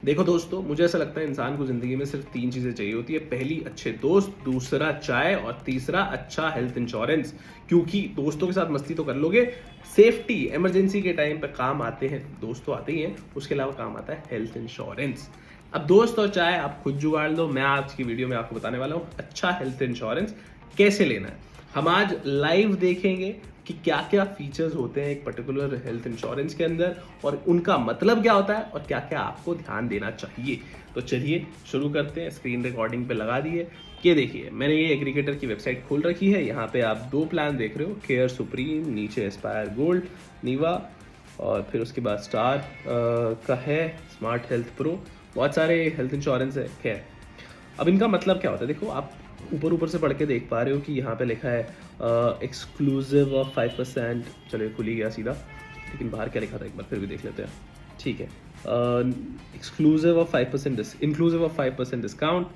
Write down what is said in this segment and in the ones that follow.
देखो दोस्तों, मुझे ऐसा लगता है इंसान को ज़िंदगी में सिर्फ 3 चीज़ें चाहिए होती है। पहली अच्छे दोस्त, दूसरा चाय और तीसरा अच्छा हेल्थ इंश्योरेंस। क्योंकि दोस्तों के साथ मस्ती तो कर लोगे, सेफ्टी इमरजेंसी के टाइम पे काम आते हैं, दोस्त तो आते ही हैं, उसके अलावा काम आता है हेल्थ इंश्योरेंस। अब दोस्त और चाय आप खुद जुगाड़ लो। मैं आज की वीडियो में आपको बताने वाला हूँ अच्छा हेल्थ इंश्योरेंस कैसे लेना है। हम आज लाइव देखेंगे कि क्या क्या फीचर्स होते हैं एक पर्टिकुलर हेल्थ इंश्योरेंस के अंदर और उनका मतलब क्या होता है और क्या क्या आपको ध्यान देना चाहिए। तो चलिए शुरू करते हैं। स्क्रीन रिकॉर्डिंग पे लगा दिए। ये देखिए, मैंने ये एग्रीगेटर की वेबसाइट खोल रखी है। यहाँ पे आप 2 प्लान देख रहे हो, केयर सुप्रीम, नीचे एस्पायर गोल्ड, नीवा और फिर उसके बाद स्टार का है, स्मार्ट हेल्थ प्रो, बहुत सारे हेल्थ इंश्योरेंस है। खैर, अब इनका मतलब क्या होता है, देखो आप ऊपर ऊपर से पढ़ के देख पा रहे हो कि यहाँ पे लिखा है एक्सक्लूसिव ऑफ 5%। चलो खुल ही गया सीधा, लेकिन बाहर क्या लिखा था एक बार फिर भी देख लेते हैं। ठीक है, exclusive of 5% inclusive of 5% discount,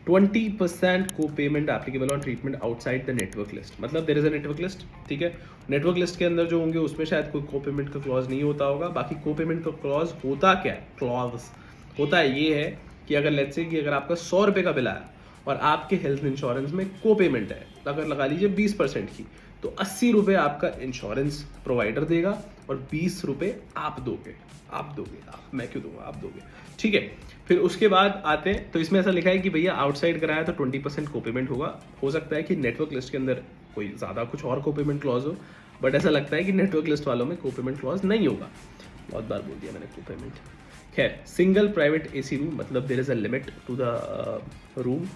20% को payment applicable on treatment outside the network list. मतलब there is a network list, ठीक है। नेटवर्क लिस्ट के अंदर जो होंगे उसमें शायद कोई को पेमेंट का क्लॉज नहीं होता होगा। बाकी को पेमेंट का क्लॉज होता क्या है, क्लॉज होता है ये है कि अगर लेट्स से कि अगर आपका 100 रुपये का बिल आया और आपके हेल्थ इंश्योरेंस में को पेमेंट है, तो अगर लगा लीजिए 20% की, तो 80 रुपये आपका इंश्योरेंस प्रोवाइडर देगा और 20 रुपये आप दोगे। मैं क्यों दूंगा, आप दोगे, ठीक है। फिर उसके बाद आते हैं, तो इसमें ऐसा लिखा है कि भैया आउटसाइड कराया तो 20% को पेमेंट होगा। हो सकता है कि नेटवर्क लिस्ट के अंदर कोई ज़्यादा कुछ और को पेमेंट क्लॉज हो, बट ऐसा लगता है कि नेटवर्क लिस्ट वालों में को पेमेंट क्लॉज नहीं होगा। बहुत बार बोल दिया मैंने को पेमेंट। खैर, सिंगल प्राइवेट एसी रूम, मतलब there is a limit to the room.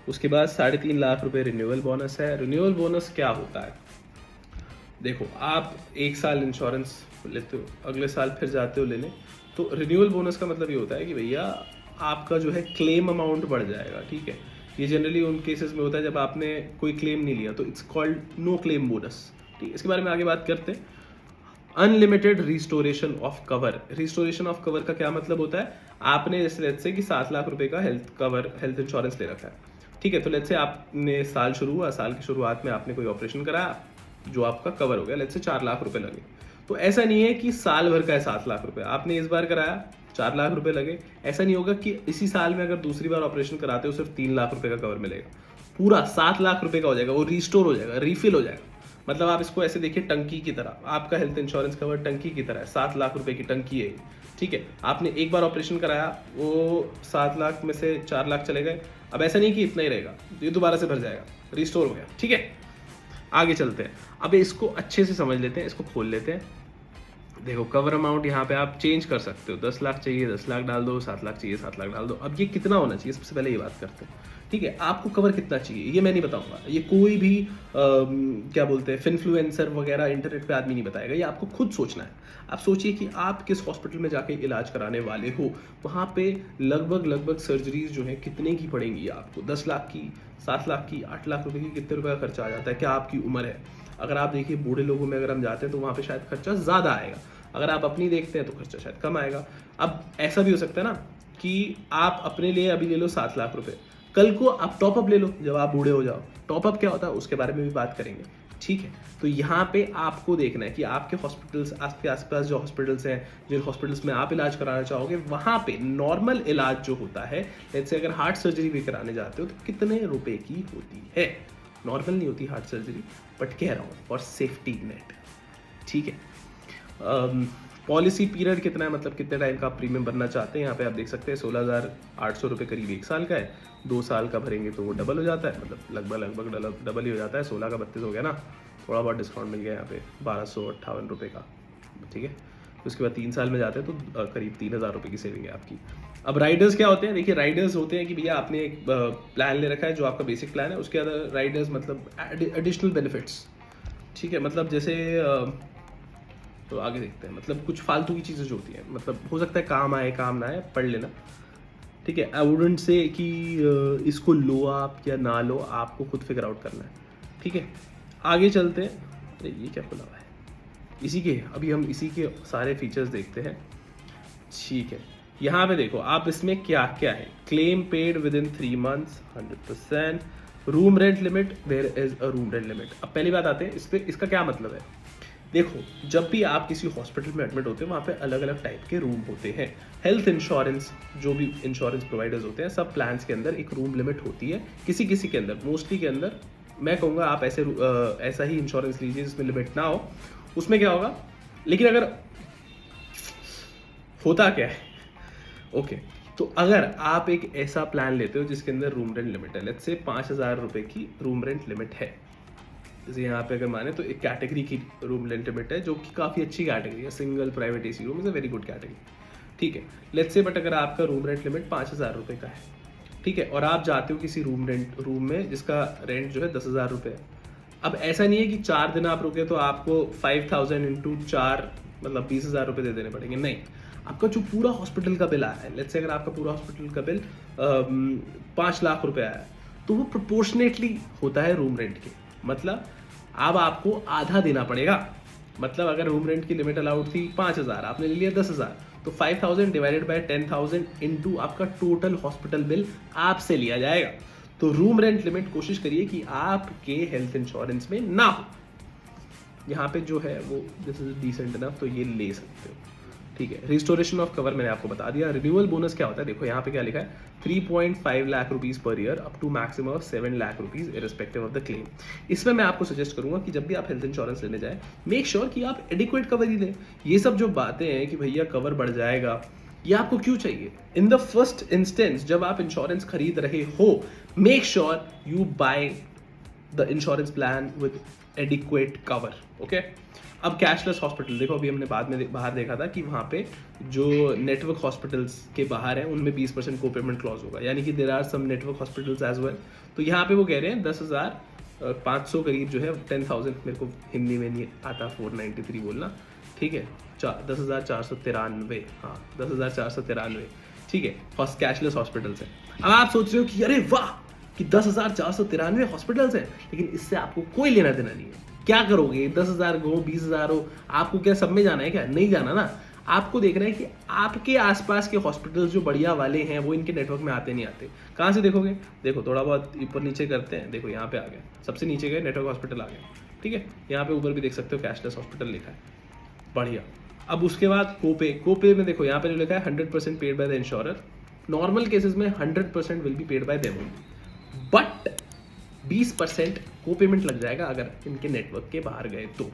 उसके बाद 3.5 लाख रुपए रिन्यूअल बोनस है। रिन्यूअल बोनस क्या होता है, देखो आप 1 साल इंश्योरेंस लेते हो, अगले साल फिर जाते हो लेने, तो रिन्यूअल बोनस का मतलब ये होता है कि भैया आपका जो है क्लेम अमाउंट बढ़ जाएगा, ठीक है। ये जनरली उन केसेस में होता है जब आपने कोई क्लेम नहीं लिया, तो it's called no claim bonus, ठीक है। इसके बारे में आगे बात करते हैं। Unlimited restoration of cover. Restoration of cover का क्या मतलब होता है, आपने जैसे लेट्स से कि 7 लाख रुपए का हेल्थ कवर, हेल्थ इंश्योरेंस ले रखा है, ठीक है। तो लेट्स से आपने साल शुरू हुआ, साल की शुरुआत में आपने कोई ऑपरेशन कराया जो आपका कवर हो गया, लेट्स से 4 लाख रुपए लगे। तो ऐसा नहीं है कि साल भर का है 7 लाख रुपए, आपने इस बार कराया 4 लाख रुपए लगे, ऐसा नहीं होगा कि इसी साल में अगर दूसरी बार ऑपरेशन कराते हो सिर्फ 3 लाख रुपए का कवर मिलेगा, पूरा 7 लाख रुपए का हो जाएगा, वो रिस्टोर हो जाएगा, रिफिल हो जाएगा। मतलब आप इसको ऐसे देखिए, टंकी की तरह, आपका हेल्थ इंश्योरेंस कवर टंकी की तरह है, 7 लाख रुपए की टंकी है, ठीक है। आपने एक बार ऑपरेशन कराया, वो 7 लाख में से 4 लाख चले गए, अब ऐसा नहीं कि इतना ही रहेगा, ये दोबारा से भर जाएगा, रिस्टोर हो गया, ठीक है। आगे चलते हैं, अब इसको अच्छे से समझ लेते हैं, इसको खोल लेते हैं। देखो कवर अमाउंट यहाँ पे आप चेंज कर सकते हो, 10 लाख चाहिए 10 लाख डाल दो, 7 लाख चाहिए 7 लाख डाल दो। अब ये कितना होना चाहिए, सबसे पहले ये बात करते हैं, ठीक है। आपको कवर कितना चाहिए ये मैं नहीं बताऊंगा, ये कोई भी क्या बोलते हैं फिनफ्लुएंसर वगैरह इंटरनेट पे आदमी नहीं बताएगा, ये आपको खुद सोचना है। आप सोचिए कि आप किस हॉस्पिटल में जाके इलाज कराने वाले हो, वहाँ पे लगभग सर्जरीज जो है कितने की पड़ेंगी आपको, 10 लाख की, 7 लाख की, 8 लाख रुपए की, कितने रुपए का खर्चा आ जाता है, क्या आपकी उम्र है। अगर आप देखिए बूढ़े लोगों में अगर हम जाते हैं तो वहाँ पे शायद खर्चा ज़्यादा आएगा, अगर आप अपनी देखते हैं तो खर्चा शायद कम आएगा। अब ऐसा भी हो सकता है ना कि आप अपने लिए अभी ले लो 7 लाख रुपए, कल को आप टॉपअप ले लो जब आप बूढ़े हो जाओ। टॉपअप क्या होता है उसके बारे में भी बात करेंगे, ठीक है। तो यहाँ पे आपको देखना है कि आपके हॉस्पिटल्स, आपके आसपास जो हॉस्पिटल्स हैं, जिन हॉस्पिटल्स में आप इलाज कराना चाहोगे, वहाँ पे नॉर्मल इलाज जो होता है, जैसे अगर हार्ट सर्जरी भी कराने जाते हो तो कितने रुपए की होती है। नॉर्मल नहीं होती हार्ट सर्जरी, बट कह रहा हूँ फॉर सेफ्टी नेट, ठीक है। पॉलिसी पीरियड कितना है, मतलब कितने टाइम का आप प्रीमियम भरना चाहते हैं। यहाँ पे आप देख सकते हैं 16,800 रुपये करीब 1 साल का है, 2 साल का भरेंगे तो वो डबल हो जाता है, मतलब लगभग डबल ही हो जाता है। 16 का 32 हो गया ना, थोड़ा बहुत डिस्काउंट मिल गया यहाँ पे 1258 रुपये का, ठीक है। उसके बाद 3 साल में जाते हैं तो करीब 3,000 रुपये की सेविंग है आपकी। अब राइडर्स क्या होते हैं, देखिए राइडर्स होते हैं कि भैया आपने एक प्लान ले रखा है जो आपका बेसिक प्लान है, उसके अंदर राइडर्स मतलब एडिशनल बेनिफिट्स, ठीक है। मतलब जैसे तो आगे देखते हैं, मतलब कुछ फालतू की चीज़ें जो होती हैं, मतलब हो सकता है काम आए काम ना आए, पढ़ लेना, ठीक है। आई वुडंट से कि इसको लो आप या ना लो, आपको खुद फिगर आउट करना है, ठीक है। आगे चलते हैं। अरे ये क्या खुला हुआ है, इसी के अभी हम इसी के सारे फीचर्स देखते हैं, ठीक है। यहाँ पे देखो आप इसमें क्या क्या है, claim paid within 3 months 100%, room rent limit, there is a room rent limit. अब पहली बात आते हैं इस पे, इसका क्या मतलब है। देखो, जब भी आप किसी हॉस्पिटल में एडमिट होते हैं वहाँ पे अलग अलग टाइप के रूम होते हैं। हेल्थ इंश्योरेंस, जो भी इंश्योरेंस प्रोवाइडर्स होते हैं, सब प्लान्स के अंदर एक रूम लिमिट होती है। किसी किसी के अंदर, मोस्टली के अंदर मैं कहूँगा आप ऐसा ही इंश्योरेंस लीजिए जिसमें लिमिट ना हो। उसमें क्या होगा, लेकिन अगर होता क्या है, ओके, तो अगर आप एक ऐसा प्लान लेते हो जिसके अंदर रूम रेंट लिमिट है, लेट्स से 5,000 रुपये की रूम रेंट लिमिट है, जैसे यहाँ पे अगर माने तो एक कैटेगरी की रूम रेंट लिमिट है जो कि काफ़ी अच्छी कैटेगरी है, single private AC room is a very good category, ठीक है। लेट्स से बट अगर आपका रूम रेंट लिमिट 5,000 रुपये का है, ठीक है, और आप जाते हो किसी रूम में जिसका रेंट जो है 10,000 रुपये है। अब ऐसा नहीं है कि 4 दिन आप रुके तो आपको 5,000 इंटू 4 मतलब 20,000 रुपये दे देने पड़ेंगे, नहीं। आपका जो पूरा हॉस्पिटल का बिल आया है, लेट्स से अगर आपका पूरा हॉस्पिटल का बिल 5 लाख रुपए आया है, तो वो प्रोपोर्शनेटली होता है रूम रेंट के। मतलब अब आपको आधा देना पड़ेगा। मतलब अगर रूम रेंट की लिमिट अलाउड थी 5,000, आपने ले लिया 10,000, तो 5,000 डिवाइडेड बाय 10,000 इंटू आपका टोटल हॉस्पिटल बिल आपसे लिया जाएगा। तो रूम रेंट लिमिट कोशिश करिए कि आपके हेल्थ इंश्योरेंस में ना हो। यहाँ पे जो है वो दिस इज डिसेंट इनफ, तो ये ले सकते हो, ठीक है। रिस्टोरेशन ऑफ कवर मैंने आपको बता दिया। रिन्यूअल बोनस क्या होता है, देखो यहाँ पे क्या लिखा है, 3.5 lakh rupees per year up to maximum of 7 lakh rupees irrespective of the claim. इसमें मैं आपको सजेस्ट करूंगा कि जब भी आप हेल्थ इंश्योरेंस लेने जाए, मेक श्योर कि आप एडिक्वेट कवर ही लें। ये सब जो बातें हैं कि भैया कवर बढ़ जाएगा, ये आपको क्यों चाहिए? इन द फर्स्ट इंस्टेंस जब आप इंश्योरेंस खरीद रहे हो, make sure you by the insurance plan with adequate cover, okay. अब कैशलेस हॉस्पिटल देखो, अभी हमने बाद में बाहर देखा था कि वहाँ पे जो नेटवर्क हॉस्पिटल्स के बाहर हैं उनमें 20% को पेमेंट क्लॉज होगा, यानी कि there are some network hospitals as well. तो यहाँ पे वो कह रहे हैं 10,500 करीब जो है, 10,000 मेरे को हिंदी में नहीं आता 493 बोलना, ठीक है, 10,493, हाँ 10,493, ठीक है, फर्स्ट कैशलेस हॉस्पिटल्स है। अब आप सोच रहे हो कि अरे वाह कि 10,493 हॉस्पिटल्स हैं, लेकिन इससे आपको कोई लेना देना नहीं है। क्या करोगे, 10,000 हो 20,000 हो, आपको क्या सब में जाना है क्या? नहीं जाना ना। आपको देखना है कि आपके आसपास के हॉस्पिटल्स जो बढ़िया वाले हैं वो इनके नेटवर्क में आते नहीं आते। कहाँ से देखोगे, देखो थोड़ा बहुत ऊपर नीचे करते हैं, देखो यहाँ पे आ गए, सबसे नीचे गए नेटवर्क हॉस्पिटल आ गए, ठीक है। यहाँ पे ऊपर भी देख सकते हो कैशलेस हॉस्पिटल लिखा है, बढ़िया। अब उसके बाद कोपे में देखो यहाँ पे जो लिखा है 100% paid by the insurer. Normal cases में 100% will be paid by them, but 20% को पेमेंट लग जाएगा अगर इनके नेटवर्क के बाहर गए तो।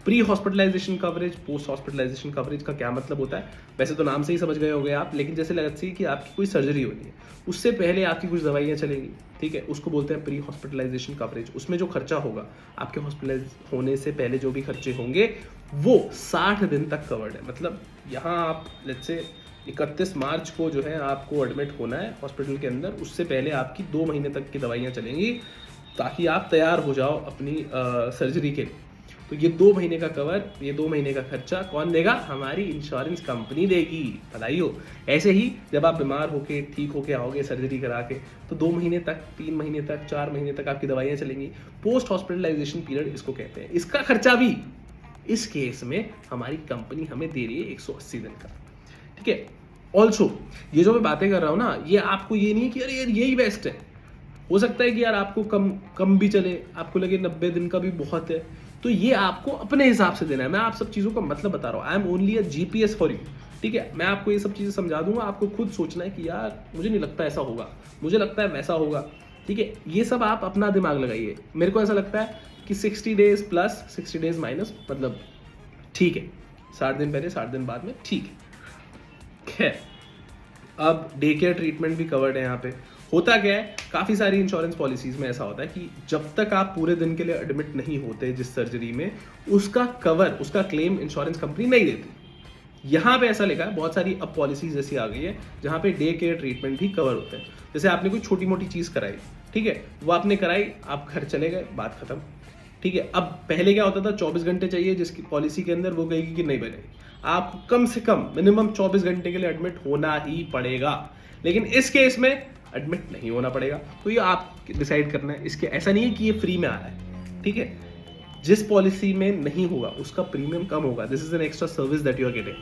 Pre hospitalisation coverage, post hospitalisation coverage का क्या मतलब होता है, वैसे तो नाम से ही समझ गए होंगे आप, लेकिन जैसे लगता है कि आपकी कोई सर्जरी होनी है, उससे पहले आपकी कुछ दवाइयाँ चलेंगी, ठीक है, उसको बोलते हैं प्री हॉस्पिटलाइजेशन कवरेज। उसमें जो खर्चा होगा आपके हॉस्पिटलाइज होने से पहले, जो भी खर्चे होंगे वो 60 दिन तक कवर्ड है। मतलब यहाँ आप लेट्स से 31 मार्च को जो है आपको एडमिट होना है हॉस्पिटल के अंदर, उससे पहले आपकी 2 महीने तक की दवाइयाँ चलेंगी ताकि आप तैयार हो जाओ अपनी सर्जरी के लिए। तो ये 2 महीने का कवर, ये 2 महीने का खर्चा कौन देगा? हमारी इंश्योरेंस कंपनी देगी, बधाई हो। ऐसे ही जब आप बीमार होके ठीक होके आओगे सर्जरी करा के, तो 2 महीने तक, 3 महीने तक, 4 महीने तक आपकी दवाइयाँ चलेंगी। पोस्ट हॉस्पिटलाइजेशन पीरियड इसको कहते हैं। इसका खर्चा भी इस केस में हमारी कंपनी हमें दे रही है 180 दिन का, ठीक है। ऑल्सो ये जो मैं बातें कर रहा हूँ ना, ये आपको ये नहीं है कि अरे यार यही बेस्ट है। हो सकता है कि यार आपको कम भी चले, आपको लगे 90 दिन का भी बहुत है, तो ये आपको अपने हिसाब से देना है। मैं आप सब चीज़ों का मतलब बता रहा हूँ, I am only a GPS for you, ठीक है। मैं आपको ये सब चीज़ें समझा दूंगा, आपको खुद सोचना है कि यार मुझे नहीं लगता ऐसा होगा, मुझे लगता है वैसा होगा, ठीक है। ये सब आप अपना दिमाग लगाइए। मेरे को ऐसा लगता है कि 60 डेज प्लस 60 डेज माइनस, मतलब ठीक है, 60 दिन पहले 60 दिन बाद में, ठीक है। खैर, अब डे केयर ट्रीटमेंट भी कवर्ड है यहाँ पे। होता क्या है, काफ़ी सारी इंश्योरेंस पॉलिसीज़ में ऐसा होता है कि जब तक आप पूरे दिन के लिए एडमिट नहीं होते जिस सर्जरी में, उसका कवर, उसका क्लेम इंश्योरेंस कंपनी नहीं देती। यहाँ पे ऐसा लिखा है, बहुत सारी अब पॉलिसीज ऐसी आ गई है जहाँ पे डे केयर ट्रीटमेंट भी कवर होते हैं। जैसे आपने कोई छोटी मोटी चीज़ कराई, ठीक है, वो आपने कराई, आप घर चले गए, बात खत्म, ठीक है। अब पहले क्या होता था, 24 घंटे चाहिए जिसकी पॉलिसी के अंदर, वो कहेगी कि नहीं बनेगी, आप कम से कम मिनिमम 24 घंटे के लिए एडमिट होना ही पड़ेगा। लेकिन इस केस में एडमिट नहीं होना पड़ेगा, तो ये आप डिसाइड करना है। इसके ऐसा नहीं है कि ये फ्री में आ रहा है, ठीक है। जिस पॉलिसी में नहीं होगा उसका प्रीमियम कम होगा। This is an extra service that you are getting,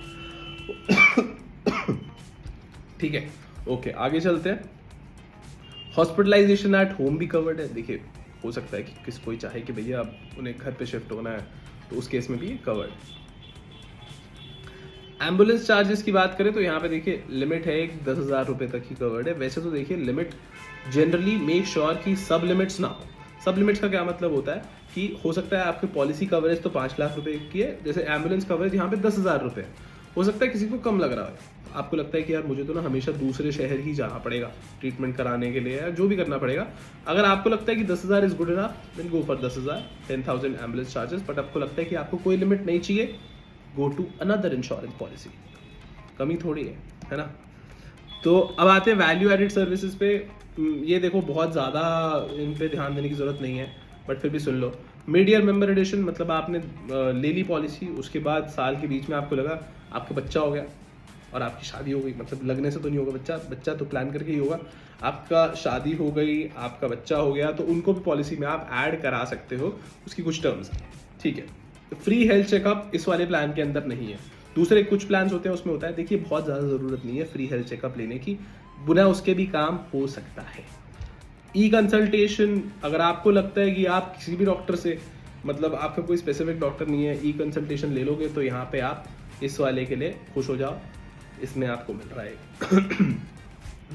ठीक है। ओके, आगे चलते हैं। हॉस्पिटलाइजेशन एट होम भी कवर्ड है। देखिए, हो सकता है कि कोई चाहे कि भैया अब उन्हें घर पे शिफ्ट होना है तो उस केस में भी ये कवर्ड। एम्बुलेंस चार्जेस की बात करें तो यहाँ पे देखिए लिमिट है एक 10,000 रुपये तक ही कवर्ड है। वैसे तो देखिए लिमिट जनरली मेक श्योर कि सब लिमिट्स ना हो। सब लिमिट्स का क्या मतलब होता है कि हो सकता है आपकी पॉलिसी कवरेज तो 5 लाख रुपए की है, जैसे एम्बुलेंस कवरेज यहाँ पे 10,000 रुपये। हो सकता है किसी को कम लग रहा है, आपको लगता है कि यार मुझे तो ना हमेशा दूसरे शहर ही जाना पड़ेगा ट्रीटमेंट कराने के लिए या जो भी करना पड़ेगा। अगर आपको लगता है कि 10,000 is good enough then go for 10,000, 10,000 ambulance charges. But आपको लगता है कि आपको कोई लिमिट नहीं चाहिए, go to another insurance policy. कमी थोड़ी है ना। तो अब आते हैं वैल्यू एडिड सर्विसेज पे। ये देखो बहुत ज़्यादा इन पे ध्यान देने की ज़रूरत नहीं है, बट फिर भी सुन लो। मिड ईयर मेंबर एडिशन, मतलब आपने ले ली पॉलिसी, उसके बाद साल के बीच में आपको लगा आपका बच्चा हो गया और आपकी शादी हो गई, मतलब लगने से तो नहीं होगा बच्चा, बच्चा तो प्लान करके ही होगा। आपका शादी हो गई, आपका बच्चा हो गया, तो उनको भी पॉलिसी में आप ऐड करा सकते हो। उसकी कुछ टर्म्स हैं, ठीक है। तो फ्री हेल्थ चेकअप इस वाले प्लान के अंदर नहीं है। दूसरे कुछ प्लान्स होते हैं उसमें होता है। देखिए बहुत ज़्यादा ज़रूरत नहीं है फ्री हेल्थ चेकअप लेने की, बिना उसके भी काम हो सकता है। ई कंसल्टेशन, अगर आपको लगता है कि आप किसी भी डॉक्टर से, मतलब आपका कोई स्पेसिफिक डॉक्टर नहीं है, ई कंसल्टेशन ले लोगे तो यहाँ पे आप इस वाले के लिए खुश हो जाओ। इसमें आपको मिल रहा है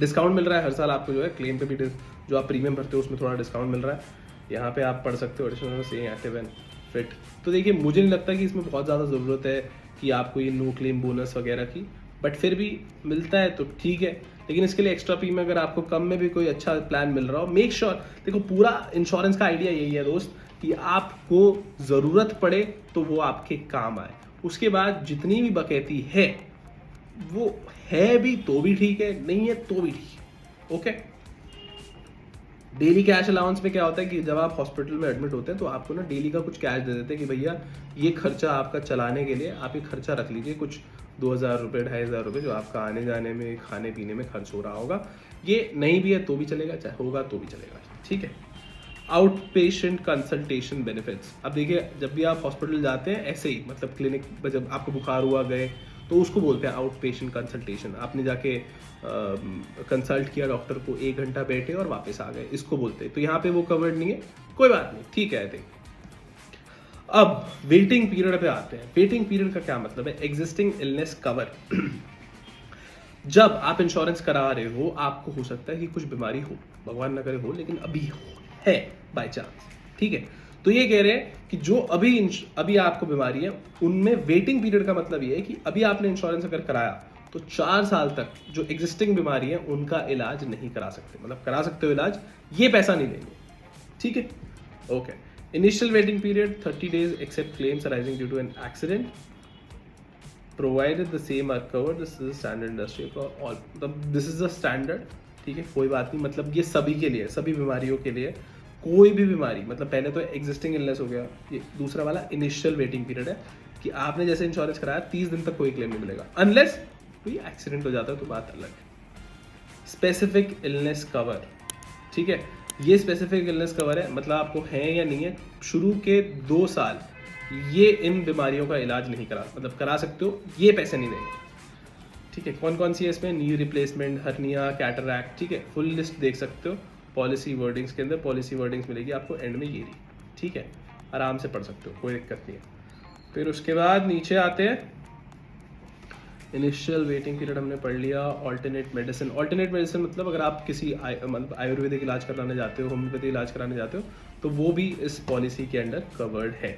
डिस्काउंट मिल रहा है हर साल आपको, जो है क्लेम पे भी जो आप प्रीमियम भरते हो उसमें थोड़ा डिस्काउंट मिल रहा है। यहाँ पे आप पढ़ सकते हो एडिशनल से एक्टिव एंड फिट। तो देखिए मुझे नहीं लगता कि इसमें बहुत ज़्यादा ज़रूरत है कि आपको ये नो क्लेम बोनस वगैरह की, बट फिर भी मिलता है तो ठीक है। लेकिन इसके लिए एक्स्ट्रा प्रीमियम अगर आपको कम में भी कोई अच्छा प्लान मिल रहा हो, मेक श्योर देखो पूरा इंश्योरेंस का आइडिया यही है दोस्त कि आपको ज़रूरत पड़े तो वो आपके काम आए। उसके बाद जितनी भी बकैती है वो है भी तो भी ठीक है, नहीं है तो भी ठीक है, ओके। डेली कैश अलाउंस में क्या होता है कि जब आप हॉस्पिटल में एडमिट होते हैं तो आपको ना डेली का कुछ कैश दे देते हैं कि भैया ये खर्चा आपका चलाने के लिए आप ये खर्चा रख लीजिए, कुछ 2,000 रुपये 2,500 रुपये जो आपका आने जाने में खाने पीने में खर्च हो रहा होगा। ये नहीं भी है तो भी चलेगा, चाहे होगा तो भी चलेगा, ठीक है। आउट पेशेंट कंसल्टेशन बेनिफिट्स, अब देखिए जब भी आप हॉस्पिटल जाते हैं ऐसे ही, मतलब क्लिनिक में जब आपको बुखार हुआ गए तो उसको बोलते हैं आउट पेशेंट कंसल्टेशन। आपने जाके कंसल्ट किया डॉक्टर को, 1 घंटा बैठे और वापस आ गए, इसको बोलते हैं। तो यहाँ पे वो कवर्ड नहीं है, कोई बात नहीं, ठीक है आई थिंक। अब वेटिंग पीरियड पे आते हैं। वेटिंग पीरियड का क्या मतलब है? एग्जिस्टिंग इलनेस कवर जब आप इंश्योरेंस करा रहे हो, आपको हो सकता है कि कुछ बीमारी हो, भगवान ना करे हो, लेकिन अभी है बाय चांस, ठीक है। तो ये कह रहे हैं कि जो अभी आपको बीमारी है उनमें वेटिंग पीरियड का मतलब ये है कि अभी आपने इंश्योरेंस अगर कराया तो 4 साल तक जो एग्जिस्टिंग बीमारी है उनका इलाज नहीं करा सकते, मतलब करा सकते हो इलाज, ये पैसा नहीं लेंगे, ठीक है, okay. Initial waiting period 30 days except claims arising due to an accident provided the same are covered, this is standard industry for all, this is the standard, ठीक है, कोई बात नहीं। मतलब ये सभी के लिए, सभी बीमारियों के लिए, कोई भी बीमारी, मतलब पहले तो एग्जिस्टिंग इलनेस हो गया, ये दूसरा वाला इनिशियल वेटिंग पीरियड है कि आपने जैसे इंश्योरेंस कराया 30 दिन तक कोई क्लेम नहीं मिलेगा, अनलेस कोई एक्सीडेंट हो जाता है तो बात अलग है। स्पेसिफिक इलनेस कवर, ठीक है, ये स्पेसिफिक इलनेस कवर है, मतलब आपको है या नहीं है, शुरू के 2 साल ये इन बीमारियों का इलाज नहीं करा, मतलब करा सकते हो, ये पैसे नहीं देंगे, ठीक है। कौन कौन सी है इसमें? नी रिप्लेसमेंट, हर्निया, कैटरैक्ट, ठीक है, फुल लिस्ट देख सकते हो पॉलिसी वर्डिंग्स के अंदर, पॉलिसी वर्डिंग्स मिलेगी आपको एंड में, ये रही, ठीक है, आराम से पढ़ सकते हो, कोई दिक्कत नहीं है। फिर उसके बाद नीचे आते हैं, इनिशियल वेटिंग पीरियड हमने पढ़ लिया। ऑल्टरनेट मेडिसिन, ऑल्टरनेट मेडिसिन मतलब अगर आप किसी मतलब आयुर्वेदिक इलाज कराने जाते हो, होम्योपैथी इलाज कराने जाते हो, तो वो भी इस पॉलिसी के अंडर कवर्ड है,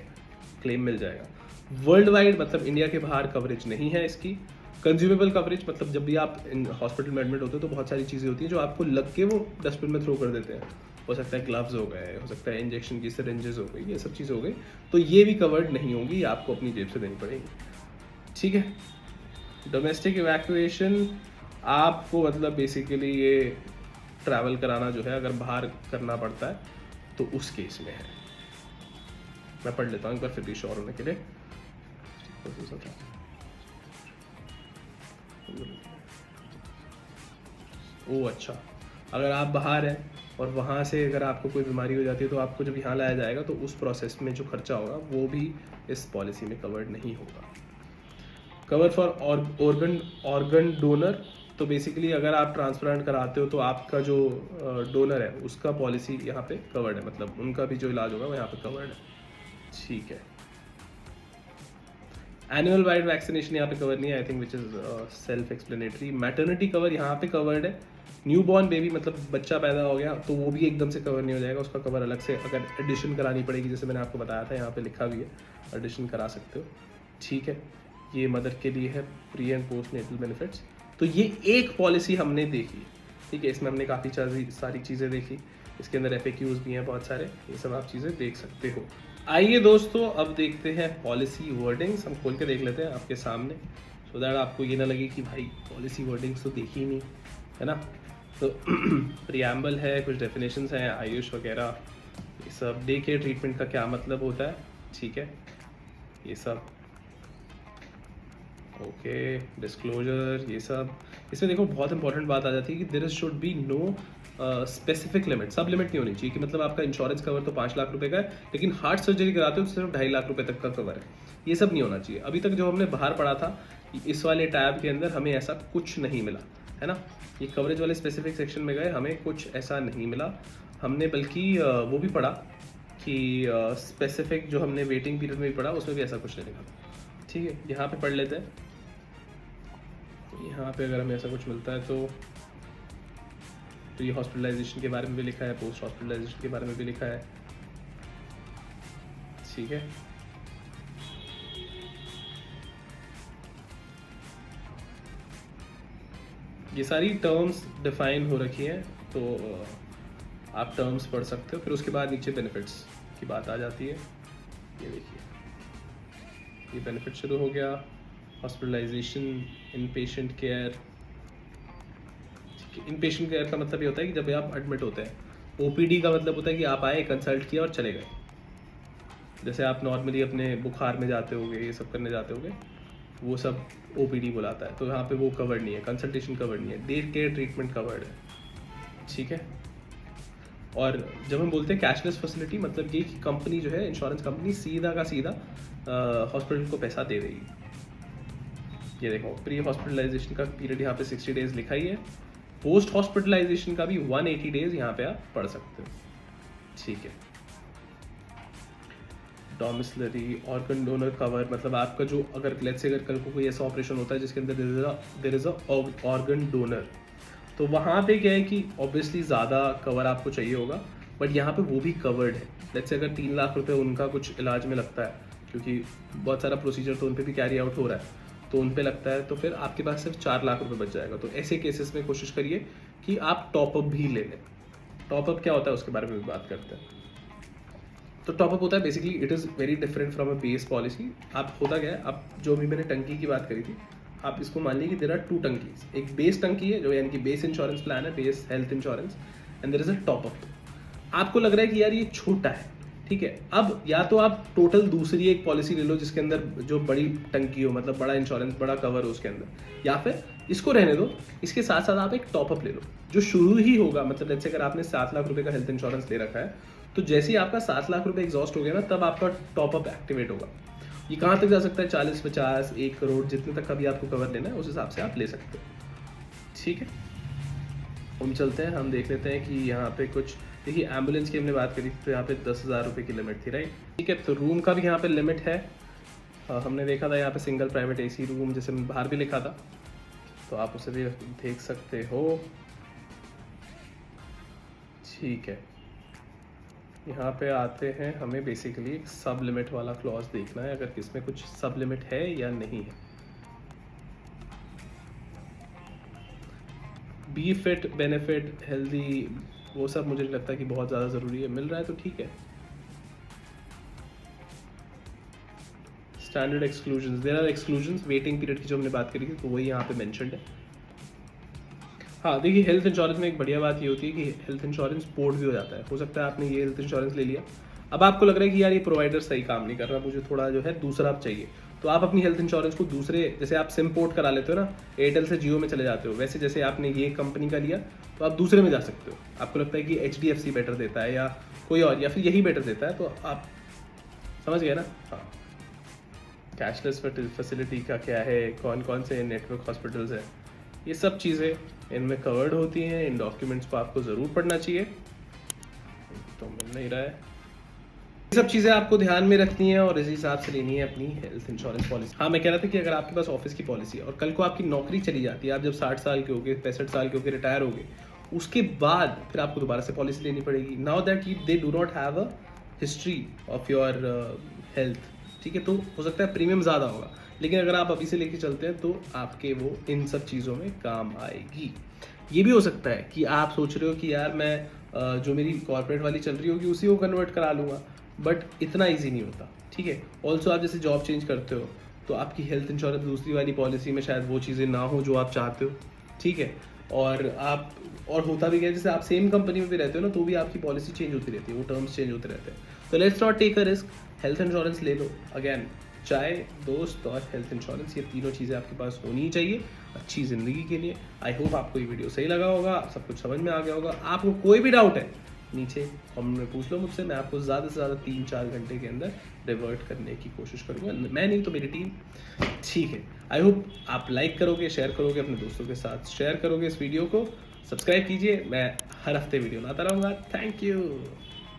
क्लेम मिल जाएगा। वर्ल्ड वाइड मतलब इंडिया के बाहर कवरेज नहीं है इसकी। कंज्यूमेबल कवरेज मतलब जब भी आप हॉस्पिटल में एडमिट होते हो तो बहुत सारी चीज़ें होती हैं जो आपको लग के वो डस्टबिन में थ्रो कर देते हैं, हो सकता है ग्लव्स हो गए, हो सकता है इंजेक्शन की सिरिंजेस हो गई, ये सब चीज़ हो गई, तो ये भी कवर्ड नहीं होंगी, ये आपको अपनी जेब से देनी पड़ेगी, ठीक है। डोमेस्टिक इवैक्यूएशन आपको मतलब बेसिकली ये ट्रैवल कराना जो है अगर बाहर करना पड़ता है तो उस केस में है। मैं पढ़ लेता हूँ एक बार फिर भी श्योर होने के लिए। ओ अच्छा, अगर आप बाहर हैं और वहाँ से अगर आपको कोई बीमारी हो जाती है तो आपको जब यहाँ लाया जाएगा तो उस प्रोसेस में जो खर्चा होगा वो भी इस पॉलिसी में कवर्ड नहीं होगा। कवर फॉर ऑर्गन डोनर, तो बेसिकली अगर आप ट्रांसप्लांट कराते हो तो आपका जो डोनर है उसका पॉलिसी यहाँ पे कवर्ड है, मतलब उनका भी जो इलाज होगा वो यहाँ पे कवर्ड है, ठीक है। एनुअल वाइड वैक्सीनेशन यहाँ पे कवर नहीं है, I think, which is self explanatory. Maternity cover यहाँ पे कवर्ड है। न्यू बॉर्न बेबी मतलब बच्चा पैदा हो गया तो वो भी एकदम से कवर नहीं हो जाएगा, उसका कवर अलग से अगर एडिशन करानी पड़ेगी, जैसे मैंने आपको बताया था, यहाँ पे लिखा भी है, एडिशन करा सकते हो। ठीक है, ये मदर के लिए है, pre and post natal benefits. तो ये एक पॉलिसी हमने देखी, ठीक है, इसमें हमने काफ़ी सारी चीज़ें देखी, इसके अंदर FAQs भी हैं बहुत सारे, ये सब आप चीज़ें देख सकते हो। आइए दोस्तों, अब देखते हैं पॉलिसी वर्डिंग्स, हम खोल के देख लेते हैं आपके सामने, सो दैट आपको ये ना लगे कि भाई पॉलिसी वर्डिंग्स तो देखी ही नहीं, है ना। तो प्रियम्बल है, कुछ डेफिनेशंस हैं, आयुष वगैरह, ये सब। डे केयर ट्रीटमेंट का क्या मतलब होता है, ठीक है, ये सब। ओके, डिस्क्लोजर, ये सब। इसमें देखो बहुत इंपॉर्टेंट बात आ जाती है कि there should be no specific limit, sub limit नहीं होनी चाहिए कि मतलब आपका इंश्योरेंस कवर तो 5 लाख रुपए का है, लेकिन हार्ट सर्जरी कराते हो तो सिर्फ 2.5 लाख रुपए तक का कवर है, ये सब नहीं होना चाहिए। अभी तक जो हमने बाहर पढ़ा था इस वाले टैब के अंदर हमें ऐसा कुछ नहीं मिला, है ना। ये कवरेज वाले स्पेसिफिक सेक्शन में गए, हमें कुछ ऐसा नहीं मिला। हमने बल्कि वो भी पढ़ा कि स्पेसिफिक जो हमने वेटिंग पीरियड में भी पढ़ा, उसमें भी ऐसा कुछ नहीं लिखा। ठीक है, यहाँ पे पढ़ लेते हैं। यहाँ पे अगर हमें ऐसा कुछ मिलता है तो ये हॉस्पिटलाइजेशन के बारे में भी लिखा है, पोस्ट हॉस्पिटलाइजेशन के बारे में भी लिखा है, ठीक है। ये सारी टर्म्स डिफाइन हो रखी हैं, तो आप टर्म्स पढ़ सकते हो। फिर उसके बाद नीचे बेनिफिट्स की बात आ जाती है। ये देखिए, ये बेनिफिट शुरू हो गया, हॉस्पिटलाइजेशन, इन पेशेंट केयर। इन पेशेंट केयर का मतलब ये होता है कि जब आप एडमिट होते हैं, OPD का मतलब होता है कि आप आए, कंसल्ट किया और चले गए। जैसे आप नॉर्मली अपने बुखार में जाते होगे, ये सब करने जाते होगे, वो सब OPD बुलाता है, तो यहाँ पे वो कवर्ड नहीं है, कंसल्टेशन कवर्ड नहीं है, डे केयर ट्रीटमेंट कवर्ड है, ठीक है। और जब हम बोलते हैं कैशलेस फैसिलिटी, मतलब ये कि कंपनी जो है, इंश्योरेंस कंपनी सीधा का सीधा हॉस्पिटल को पैसा दे देगी। ये देखो, प्री हॉस्पिटलाइजेशन का पीरियड यहाँ पे 60 डेज लिखा ही है, पोस्ट हॉस्पिटलाइजेशन का भी 180 डेज यहाँ पे आप पढ़ सकते हो, ठीक है। डोमिसलरी ऑर्गन डोनर कवर, मतलब आपका जो, अगर लेट्स से अगर कल को कोई ऐसा ऑपरेशन होता है जिसके अंदर there is a organ donor, तो वहाँ पे क्या है कि ऑब्वियसली ज़्यादा कवर आपको चाहिए होगा, बट यहाँ पे वो भी कवर्ड है। लेट्स से अगर 3 लाख रुपए उनका कुछ इलाज में लगता है, क्योंकि बहुत सारा प्रोसीजर तो उन पर भी कैरी आउट हो रहा है, तो उन पे लगता है, तो फिर आपके पास सिर्फ 4 लाख रुपए बच जाएगा। तो ऐसे केसेस में कोशिश करिए कि आप टॉपअप भी ले लें। टॉपअप क्या होता है उसके बारे में भी बात करते हैं। तो टॉपअप होता है basically, it is very different from a base policy. आप होता क्या है, आप जो भी मैंने टंकी की बात करी थी, आप इसको मान लीजिए कि देयर आर 2 टंकीज, एक बेस टंकी है जो यानी कि बेस इंश्योरेंस प्लान है, base health insurance, and there is a top up. आपको लग रहा है कि यार ये छोटा है, ठीक है, अब या तो आप टोटल दूसरी एक पॉलिसी ले लो जिसके अंदर जो बड़ी टंकी हो, मतलब बड़ा इंश्योरेंस, बड़ा कवर हो उसके अंदर, या फिर इसको रहने दो, इसके साथ साथ आप एक टॉपअप ले लो जो शुरू ही होगा। मतलब जैसे अगर आपने 7 लाख रुपए का हेल्थ इंश्योरेंस ले रखा है, तो जैसे ही आपका 7 लाख रुपए एग्जॉस्ट हो गया ना, तब आपका टॉपअप एक्टिवेट होगा। ये कहाँ तक जा सकता है, 40, 50, 1 करोड़, जितने तक अभी आपको कवर लेना है उस हिसाब से आप ले सकते हो, ठीक है। हम चलते हैं, हम देख लेते हैं कि यहाँ पे कुछ, देखिए एम्बुलेंस की हमने बात करी तो यहाँ पे 10,000 रुपये की लिमिट थी, राइट, ठीक है। तो रूम का भी यहाँ पे लिमिट है, हमने देखा था यहाँ पे सिंगल प्राइवेट AC रूम, जैसे बाहर भी लिखा था, तो आप उसे भी देख सकते हो, ठीक है। यहाँ पे आते हैं, हमें बेसिकली सब लिमिट वाला क्लॉज देखना है, अगर किसमें कुछ सब लिमिट है या नहीं है। बी फिट, बेनिफिट, हेल्दी, वो सब मुझे नहीं लगता कि बहुत ज़्यादा ज़रूरी है, मिल रहा है तो ठीक है। Standard exclusions, there are exclusions, waiting period की जो हमने बात करी थी तो वही यहाँ पे मेंशन्ड है। हाँ देखिए, हेल्थ इंश्योरेंस में एक बढ़िया बात ये होती है कि हेल्थ इंश्योरेंस पोर्ट भी हो जाता है। हो सकता है आपने ये हेल्थ इंश्योरेंस ले लिया, अब आपको लग रहा है कि यार ये प्रोवाइडर सही काम नहीं कर रहा, मुझे थोड़ा जो है दूसरा चाहिए, तो आप अपनी हेल्थ इंश्योरेंस को दूसरे, जैसे आप सिम पोर्ट करा लेते हो ना, एयरटेल से जियो में चले जाते हो, वैसे जैसे आपने ये कंपनी का लिया तो आप दूसरे में जा सकते हो। आपको लगता है कि HDFC बेटर देता है या कोई और, या फिर यही बेटर देता है, तो आप समझ गए ना। हाँ, कैशलेस फैसिलिटी का क्या है, कौन कौन से नेटवर्क हॉस्पिटल्स हैं, ये सब चीज़ें इनमें कवर्ड होती हैं। इन डॉक्यूमेंट्स को आपको ज़रूर पढ़ना चाहिए, तो मिल नहीं रहा है, ये सब चीज़ें आपको ध्यान में रखनी है और इसी हिसाब से लेनी है अपनी हेल्थ इंश्योरेंस पॉलिसी। हाँ, मैं कह रहा था कि अगर आपके पास ऑफिस की पॉलिसी है और कल को आपकी नौकरी चली जाती है, आप जब 60 साल के होगे, 65 साल के होगे, रिटायर होगे, उसके बाद फिर आपको दोबारा से पॉलिसी लेनी पड़ेगी। Now that you they do not have a history of your health, ठीक है, तो हो सकता है प्रीमियम ज़्यादा होगा, लेकिन अगर आप अभी से लेके चलते हैं तो आपके वो इन सब चीज़ों में काम आएगी। ये भी हो सकता है कि आप सोच रहे हो कि यार मैं जो मेरी कॉर्पोरेट वाली चल रही होगी उसी को कन्वर्ट करा लूँगा, बट इतना ईजी नहीं होता, ठीक है। ऑल्सो आप जैसे जॉब चेंज करते हो तो आपकी हेल्थ इंश्योरेंस दूसरी वाली पॉलिसी में शायद वो चीज़ें ना हो जो आप चाहते हो, ठीक है। और होता भी क्या है, जैसे आप सेम कंपनी में भी रहते हो ना, तो भी आपकी पॉलिसी चेंज होती रहती है, वो टर्म्स चेंज होते रहते हैं। तो let's not take a risk, health insurance ले लो। अगेन, चाय, दोस्त और हेल्थ इंश्योरेंस, ये तीनों चीज़ें आपके पास होनी ही चाहिए अच्छी ज़िंदगी के लिए। आई होप आपको ये वीडियो सही लगा होगा, सब कुछ समझ में आ गया होगा। आपको कोई भी डाउट है नीचे कमेंट में पूछ लो मुझसे, मैं आपको ज़्यादा से ज़्यादा 3-4 घंटे के अंदर रिवर्ट करने की कोशिश करूँगा। मैं नहीं तो मेरी टीम, ठीक है। आई होप आप लाइक करोगे, शेयर करोगे, अपने दोस्तों के साथ शेयर करोगे इस वीडियो को। सब्सक्राइब कीजिए, मैं हर हफ्ते वीडियो लाता रहूँगा। Thank you.